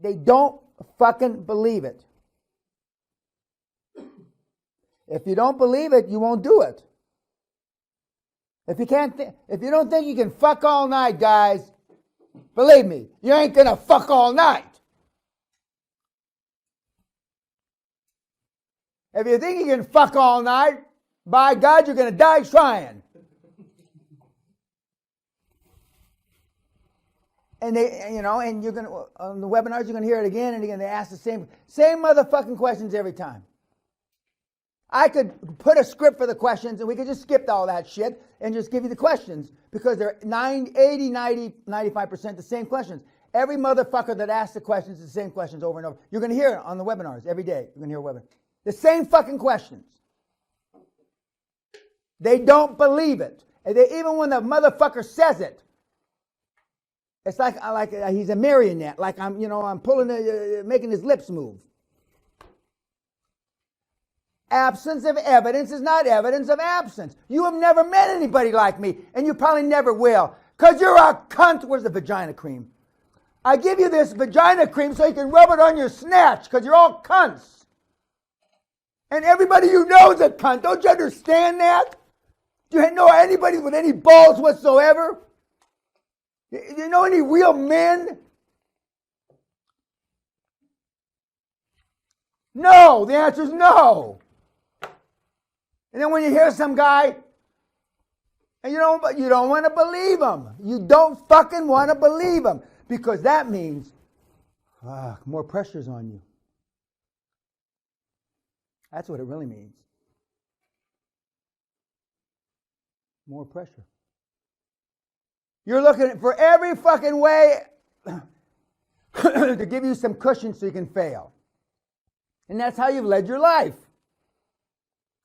They don't fucking believe it. If you don't believe it, you won't do it. If you don't think you can fuck all night, guys, believe me, you ain't gonna fuck all night. If you think you can fuck all night, by God, you're gonna die trying. And and you're gonna on the webinars, you're gonna hear it again and again. They ask the same motherfucking questions every time. I could put a script for the questions and we could just skip all that shit and just give you the questions because they're 80, 90, 95% the same questions. Every motherfucker that asks the questions is the same questions over and over. You're going to hear it on the webinars every day. You're going to hear a webinar. The same fucking questions. They don't believe it. And even when the motherfucker says it, it's like he's a marionette. Like I'm pulling, making his lips move. Absence of evidence is not evidence of absence. You have never met anybody like me, and you probably never will, because you're a cunt. Where's the vagina cream? I give you this vagina cream so you can rub it on your snatch, because you're all cunts. And everybody you know is a cunt. Don't you understand that? Do you know anybody with any balls whatsoever? Do you know any real men? No. The answer is no. And then when you hear some guy, and you don't want to believe him. You don't fucking want to believe him. Because that means, more pressure's on you. That's what it really means. More pressure. You're looking for every fucking way to give you some cushion so you can fail. And that's how you've led your life.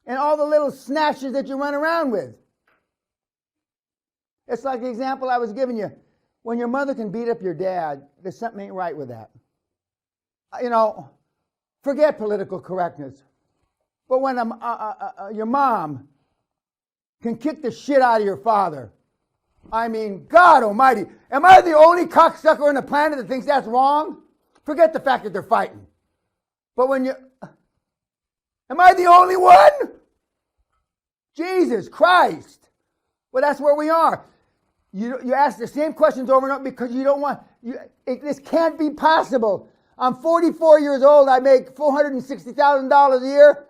And all the little snatches that you run around with. It's like the example I was giving you. When your mother can beat up your dad, there's something ain't right with that. Forget political correctness. But when your mom can kick the shit out of your father, I mean, God almighty, am I the only cocksucker on the planet that thinks that's wrong? Forget the fact that they're fighting. But am I the only one? Jesus Christ. Well, that's where we are. You ask the same questions over and over because you don't want... this can't be possible. I'm 44 years old. I make $460,000 a year.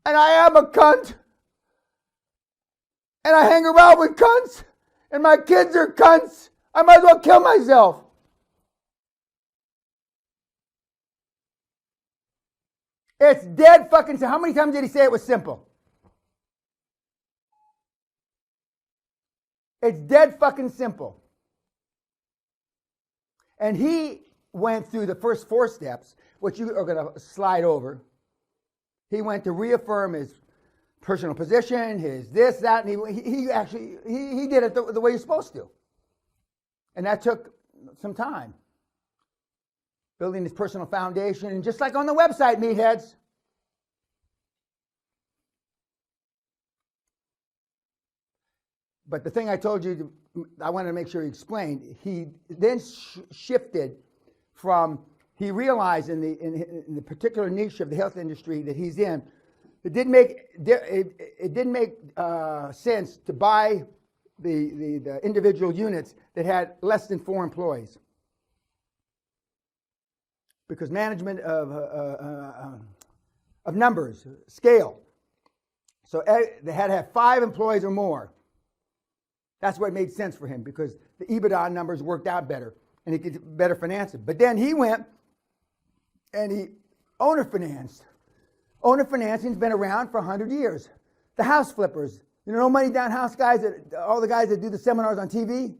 And I am a cunt. And I hang around with cunts. And my kids are cunts. I might as well kill myself. It's dead fucking simple. How many times did he say it was simple? It's dead fucking simple. And he went through the first 4 steps, which you are going to slide over. He went to reaffirm his personal position, his this, that, and he did it the way you're supposed to. And that took some time. Building his personal foundation, and just like on the website, meatheads. But the thing I told you, I wanted to make sure he explained, he then shifted from, he realized in the particular niche of the health industry that he's in, it didn't make sense to buy the individual units that had less than 4 employees. Because management of numbers, scale. So they had to have 5 employees or more. That's what made sense for him because the EBITDA numbers worked out better and he could better finance it. But then he went and he owner financed. Owner financing's been around for 100 years. The house flippers, no money down house guys, all the guys that do the seminars on TV.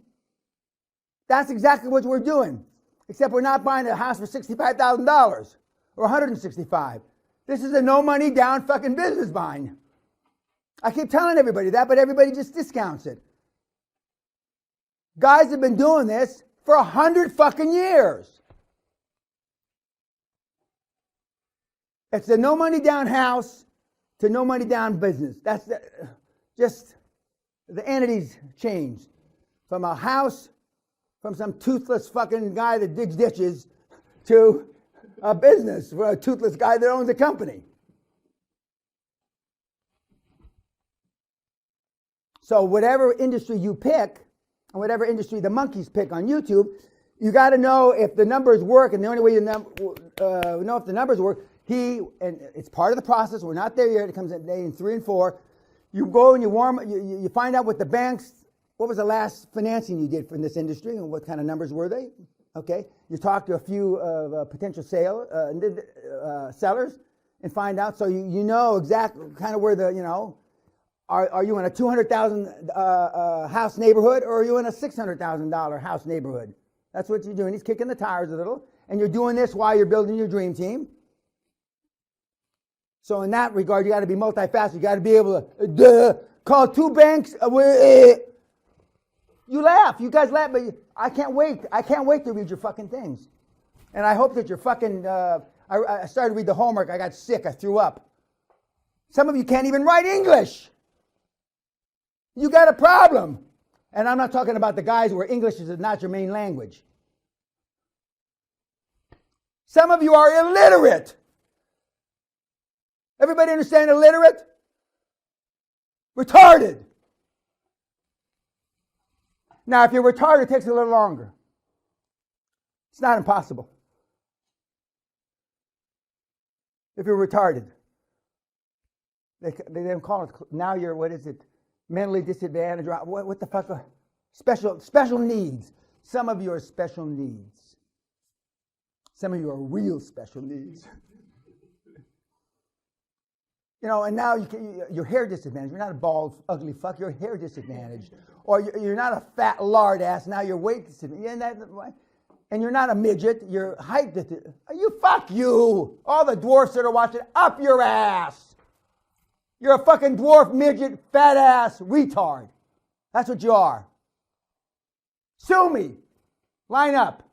That's exactly what we're doing. Except we're not buying a house for $65,000 or $165,000. This is a no money down fucking business buying. I keep telling everybody that, but everybody just discounts it. Guys have been doing this for 100 fucking years. It's a no money down house to no money down business. That's just the entities changed from a house, from some toothless fucking guy that digs ditches, to a business for a toothless guy that owns a company. So whatever industry you pick, and whatever industry the monkeys pick on YouTube, you got to know if the numbers work, and the only way you know if the numbers work, and it's part of the process. We're not there yet. It comes in day 3 and 4. You go and you find out what the banks, what was the last financing you did from this industry, and what kind of numbers were they? Okay, you talk to a few potential sellers and find out, so you know exactly kind of where the Are you in a $200,000 house neighborhood, or are you in a $600,000 house neighborhood? That's what you're doing. He's kicking the tires a little, and you're doing this while you're building your dream team. So in that regard, you got to be multifaceted. You got to be able to call 2 banks. You laugh. You guys laugh, but I can't wait. I can't wait to read your fucking things. And I hope that you're fucking... I started to read the homework. I got sick. I threw up. Some of you can't even write English. You got a problem. And I'm not talking about the guys where English is not your main language. Some of you are illiterate. Everybody understand illiterate? Retarded. Now, if you're retarded, it takes a little longer. It's not impossible. If you're retarded. They don't call it, now you're, what is it? Mentally disadvantaged. What the fuck? Special needs. Some of you are special needs. Some of you are real special needs. And now you're hair disadvantaged. You're not a bald, ugly fuck. You're hair disadvantaged. Or you're not a fat lard ass. Now you're weight disadvantaged. And you're not a midget. You're height disadvantaged. Fuck you. All the dwarfs that are watching, up your ass. You're a fucking dwarf, midget, fat ass, retard. That's what you are. Sue me. Line up.